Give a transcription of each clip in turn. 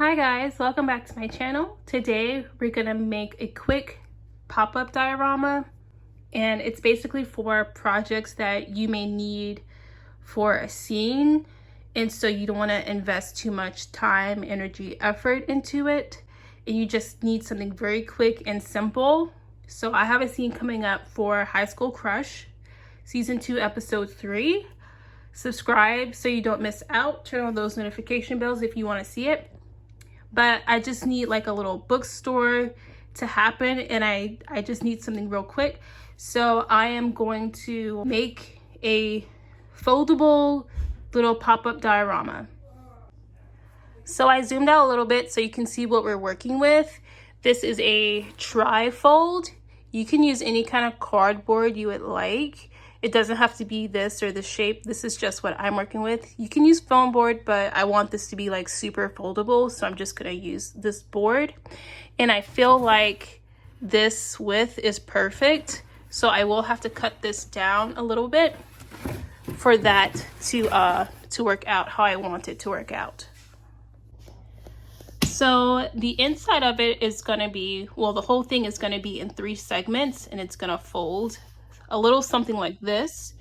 Hi guys, welcome back to my channel. Today we're gonna make a quick pop-up diorama, and it's basically for projects that you may need for a scene, and so you don't want to invest too much time, energy, effort into it, and you just need something very quick and simple. So I have a scene coming up for High School Crush season 2 episode 3. Subscribe so you don't miss out. Turn on those notification bells if you want to see it. But I just need like a little bookstore to happen, and I just need something real quick. So I am going to make a foldable little pop-up diorama. So I zoomed out a little bit so you can see what we're working with. This is a tri-fold. You can use any kind of cardboard you would like. It doesn't have to be this or this shape. This is just what I'm working with. You can use foam board, but I want this to be like super foldable, so I'm just gonna use this board. And I feel like this width is perfect, so I will have to cut this down a little bit for that to work out how I want it to work out. So the inside of it is gonna be, well, the whole thing is gonna be in 3 segments, and it's gonna fold a little something like this.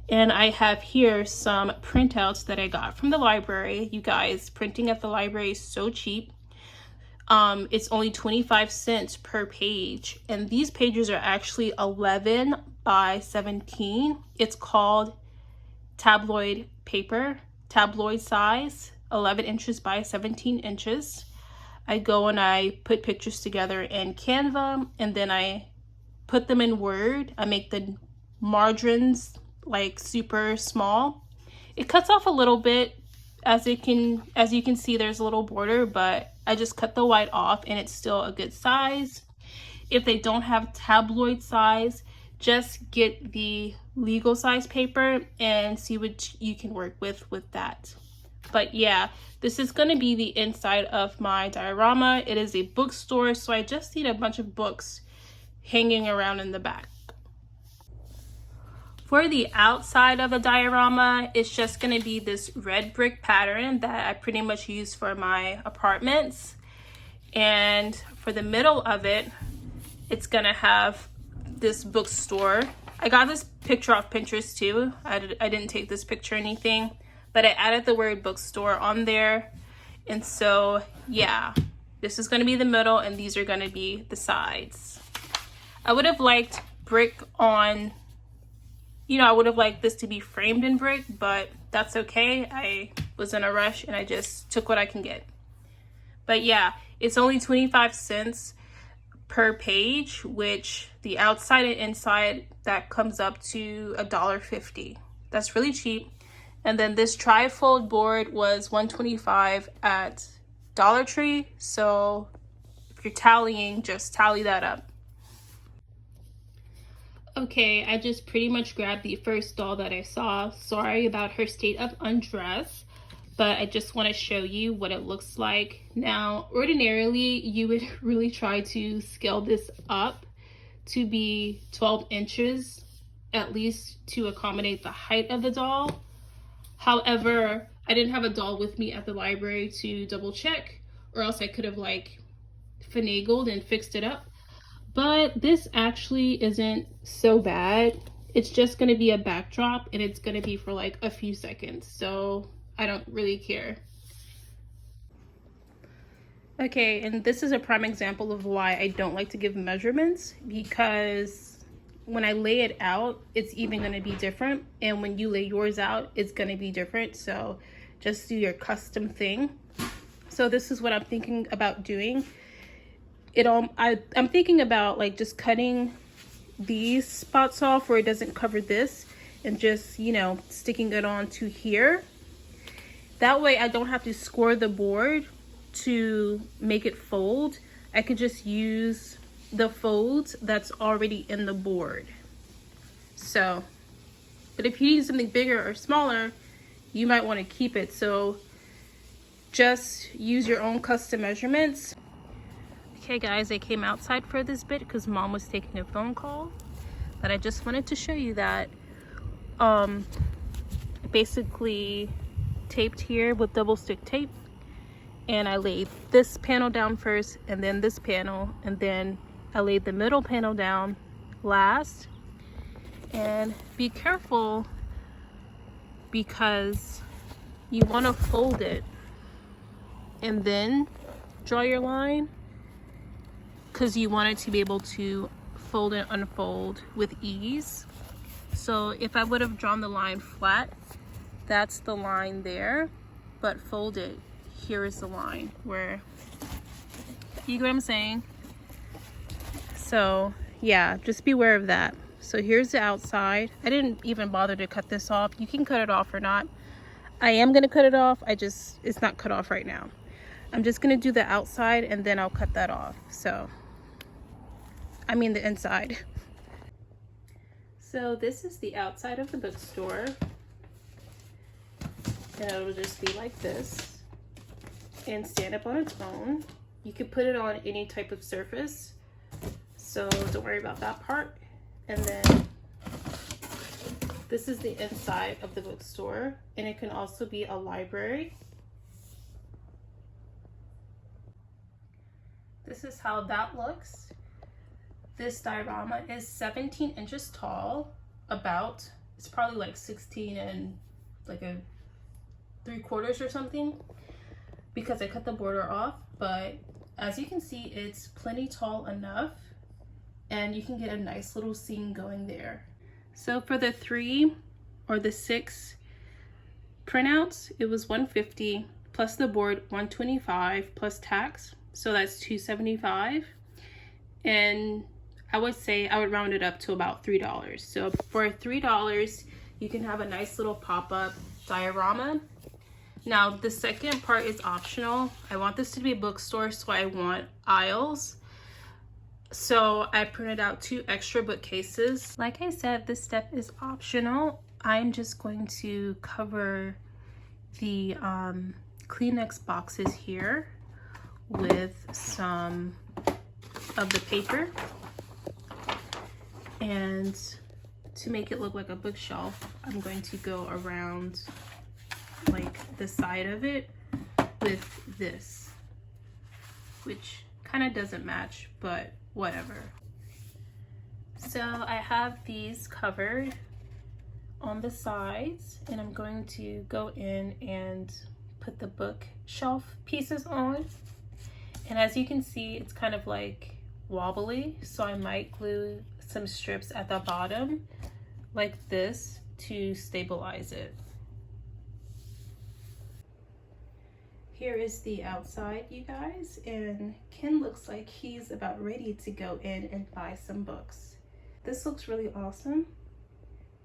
And I have here some printouts that I got from the library. You guys, printing at the library is so cheap. It's only 25 cents per page, and these pages are actually 11 by 17. It's called tabloid paper, tabloid size, 11 inches by 17 inches. I go and I put pictures together in Canva, and then I put them in Word. I make the margins like super small. It cuts off a little bit, as you can see there's a little border, but I just cut the white off and it's still a good size. If they don't have tabloid size, just get the legal size paper and see what you can work with that. But yeah, this is going to be the inside of my diorama. It is a bookstore, so I just need a bunch of books hanging around in the back. For the outside of a diorama, it's just going to be this red brick pattern that I pretty much use for my apartments. And for the middle of it, it's going to have this bookstore. I got this picture off Pinterest too. I didn't take this picture or anything, but I added the word bookstore on there. And so yeah, this is going to be the middle, and these are going to be the sides. I would have liked brick on, I would have liked this to be framed in brick, but that's okay. I was in a rush and I just took what I can get. But yeah, it's only 25 cents per page, which the outside and inside, that comes up to $1.50. That's really cheap. And then this tri-fold board was $1.25 at Dollar Tree. So if you're tallying, just tally that up. Okay, I just pretty much grabbed the first doll that I saw. Sorry about her state of undress, but I just want to show you what it looks like. Now, ordinarily, you would really try to scale this up to be 12 inches, at least to accommodate the height of the doll. However, I didn't have a doll with me at the library to double check, or else I could have like finagled and fixed it up. But this actually isn't so bad. It's just going to be a backdrop, and it's going to be for like a few seconds, so I don't really care. Okay, and this is a prime example of why I don't like to give measurements, because when I lay it out, it's even going to be different, and when you lay yours out, it's going to be different. So just do your custom thing. So this is what I'm thinking about doing. I'm thinking about like just cutting these spots off where it doesn't cover this, and just, sticking it on to here. That way I don't have to score the board to make it fold. I could just use the folds that's already in the board. So, but if you need something bigger or smaller, you might want to keep it. So just use your own custom measurements. Okay guys, I came outside for this bit because mom was taking a phone call, but I just wanted to show you that basically taped here with double stick tape, and I laid this panel down first and then this panel, and then I laid the middle panel down last. And be careful because you want to fold it and then draw your line, because you want it to be able to fold and unfold with ease. So if I would have drawn the line flat, that's the line there, but folded, here is the line where, you get what I'm saying? So yeah, just beware of that. So here's the outside. I didn't even bother to cut this off. You can cut it off or not. I am gonna cut it off. It's not cut off right now. I'm just gonna do the outside and then I'll cut that off. So, I mean the inside. So this is the outside of the bookstore. And it'll just be like this and stand up on its own. You could put it on any type of surface, so don't worry about that part. And then this is the inside of the bookstore, and it can also be a library. This is how that looks. This diorama is 17 inches tall, about. It's probably like 16 and like a 3/4 or something, because I cut the border off, but as you can see, it's plenty tall enough, and you can get a nice little scene going there. So for the 3 or the 6 printouts, it was $150 plus the board, $125 plus tax, so that's $275. And I would say I would round it up to about $3. So for $3, you can have a nice little pop-up diorama. Now the second part is optional. I want this to be a bookstore, so I want aisles. So I printed out 2 extra bookcases. Like I said, this step is optional. I'm just going to cover the Kleenex boxes here with some of the paper. And to make it look like a bookshelf, I'm going to go around like the side of it with this, which kind of doesn't match, but whatever. So I have these covered on the sides, and I'm going to go in and put the bookshelf pieces on. And as you can see, it's kind of like wobbly, so I might glue some strips at the bottom like this to stabilize it. Here is the outside, you guys, and Ken looks like he's about ready to go in and buy some books. This looks really awesome,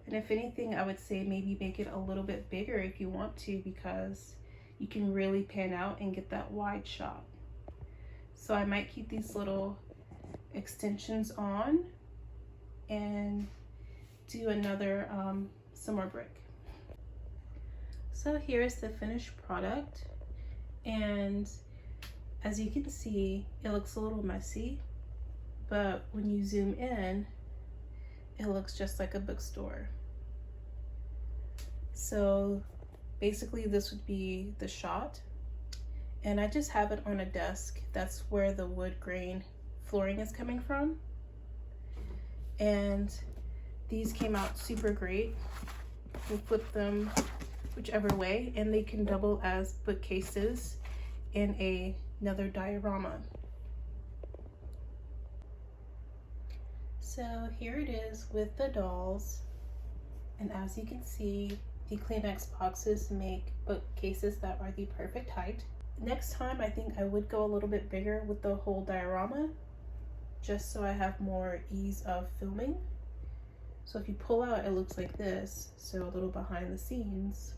and if anything, I would say maybe make it a little bit bigger if you want to, because you can really pan out and get that wide shot. So I might keep these little extensions on and do another some more brick. So here's the finished product. And as you can see, it looks a little messy, but when you zoom in, it looks just like a bookstore. So basically this would be the shot, and I just have it on a desk. That's where the wood grain flooring is coming from. And these came out super great. We flip them whichever way, and they can double as bookcases in another diorama. So here it is with the dolls, and as you can see, the Kleenex boxes make bookcases that are the perfect height. Next time I think I would go a little bit bigger with the whole diorama, just so I have more ease of filming. So if you pull out, it looks like this, so a little behind the scenes.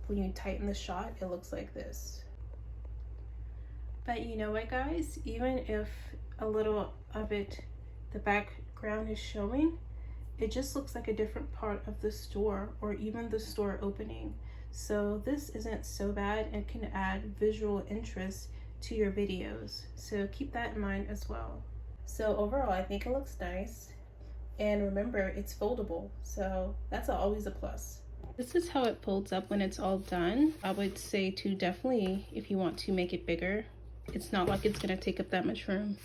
When you tighten the shot, it looks like this. But you know what, guys? Even if a little of it, the background is showing, it just looks like a different part of the store, or even the store opening. So this isn't so bad and can add visual interest to your videos. So keep that in mind as well. So overall, I think it looks nice. And remember, it's foldable, so that's always a plus. This is how it folds up when it's all done. I would say to definitely, if you want to make it bigger, it's not like it's gonna take up that much room.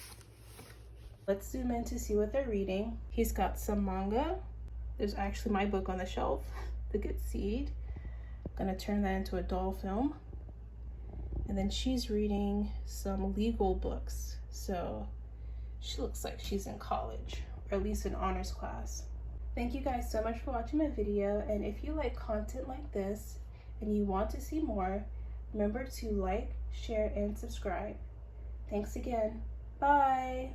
Let's zoom in to see what they're reading. He's got some manga. There's actually my book on the shelf, The Good Seed. I'm gonna turn that into a doll film. And then she's reading some legal books. So she looks like she's in college, or at least an honors class. Thank you guys so much for watching my video, and if you like content like this and you want to see more, remember to like, share, and subscribe. Thanks again. Bye!